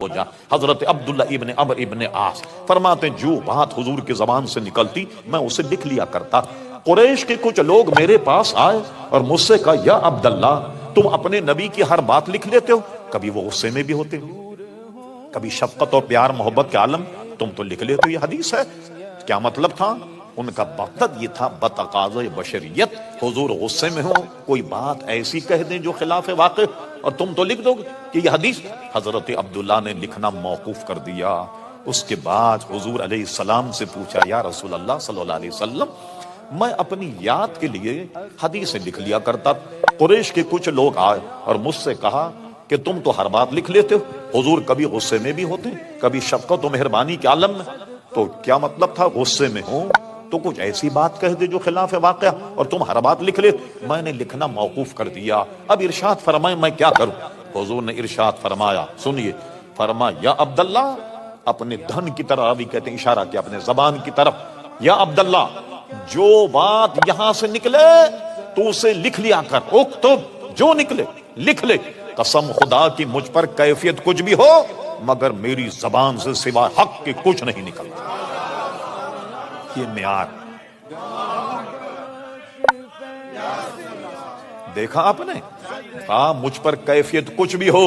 ہو جا۔ حضرت عبداللہ ابن عمر ابن عاص فرماتے ہیں جو بات حضور کی زبان سے نکلتی میں اسے لکھ لیا کرتا۔ قریش کے کچھ لوگ میرے پاس آئے اور مجھ سے کہا یا عبداللہ تم اپنے نبی کی ہر بات لکھ لیتے ہو، کبھی وہ غصے میں بھی ہوتے کبھی شفقت اور پیار محبت کے عالم، تم تو لکھ لیتے ہو یہ حدیث ہے۔ کیا مطلب تھا ان کا؟ مقصد یہ تھا بتقاضۂ بشریت حضور غصے میں ہو، کوئی بات ایسی کہہ دیں جو خلاف واقع اور تم تو لکھ دو گے کہ یہ حدیث۔ حضرت عبداللہ نے لکھنا موقوف کر دیا۔ اس کے بعد حضور علیہ السلام سے پوچھا یا رسول اللہ صلی اللہ علیہ وسلم میں اپنی یاد کے لیے حدیثیں لکھ لیا کرتا، قریش کے کچھ لوگ آئے اور مجھ سے کہا کہ تم تو ہر بات لکھ لیتے ہو، حضور کبھی غصے میں بھی ہوتے کبھی شفقت و مہربانی کے عالم میں، تو کیا مطلب تھا غصے میں ہوں تو کچھ ایسی بات کہہ دے جو خلاف واقعہ اور تم ہر بات لکھ لے؟ میں نے لکھنا موقوف کر دیا۔ اب ارشاد فرمائے میں کیا کروں؟ حضور نے ارشاد فرمایا، سنیے، فرمایا یا عبداللہ اپنے دھن کی طرف، ابھی کہتے ہیں اشارہ کیا اپنے زبان کی طرف، یا عبداللہ جو بات یہاں سے نکلے تو اسے لکھ لیا کر، اکتب جو نکلے لکھ لے، قسم خدا کی مجھ پر کیفیت کچھ بھی ہو مگر میری زبان سے سوا حق کے کچھ نہیں نکلتا۔ یہ معیار دیکھا آپ نے؟ ہاں مجھ پر کیفیت کچھ بھی ہو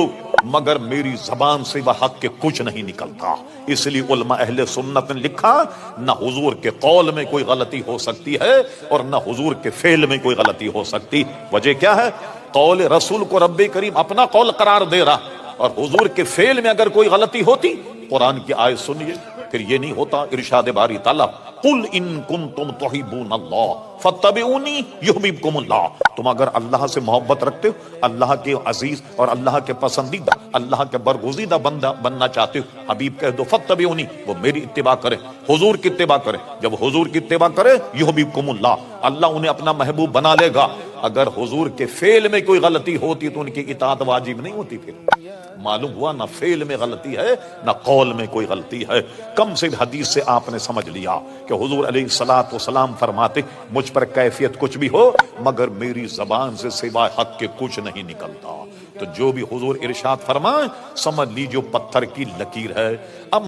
مگر میری زبان سے وہ حق کے کچھ نہیں نکلتا۔ اس لیے علماء اہل سنت نے لکھا نہ حضور کے قول میں کوئی غلطی ہو سکتی ہے اور نہ حضور کے فعل میں کوئی غلطی ہو سکتی۔ وجہ کیا ہے؟ قول رسول کو رب کریم اپنا قول قرار دے رہا اور حضور کے فعل میں اگر کوئی غلطی ہوتی، قرآن کی آیت سنیے پھر یہ نہیں ہوتا، ارشاد باری تعالیٰ قل ان کنتم تحبون اللہ فاتبعونی یحببکم اللہ، تم اگر اللہ سے محبت رکھتے ہو، اللہ کے عزیز اور اللہ کے پسندیدہ، اللہ کے برگزیدہ بندہ بننا چاہتے ہو، حبیب کہہ دو فاتبعونی، وہ میری اتباع کرے، حضور کی اتباع کرے۔ جب حضور کی اتباع کرے یحببکم اللہ، اللہ انہیں اپنا محبوب بنا لے گا۔ اگر حضور کے فعل میں کوئی غلطی ہوتی تو ان کی اطاعت واجب نہیں ہوتی۔ پھر معلوم ہوا نہ فعل میں غلطی ہے نہ قول میں کوئی غلطی ہے۔ کم سے حدیث سے آپ نے سمجھ لیا کہ حضور علیہ الصلوۃ والسلام فرماتے مجھ پر کیفیت کچھ بھی ہو مگر میری زبان سے سوائے حق کے کچھ نہیں نکلتا۔ تو جو بھی حضور ارشاد فرمائے سمجھ لیجیے پتھر کی لکیر ہے۔ اب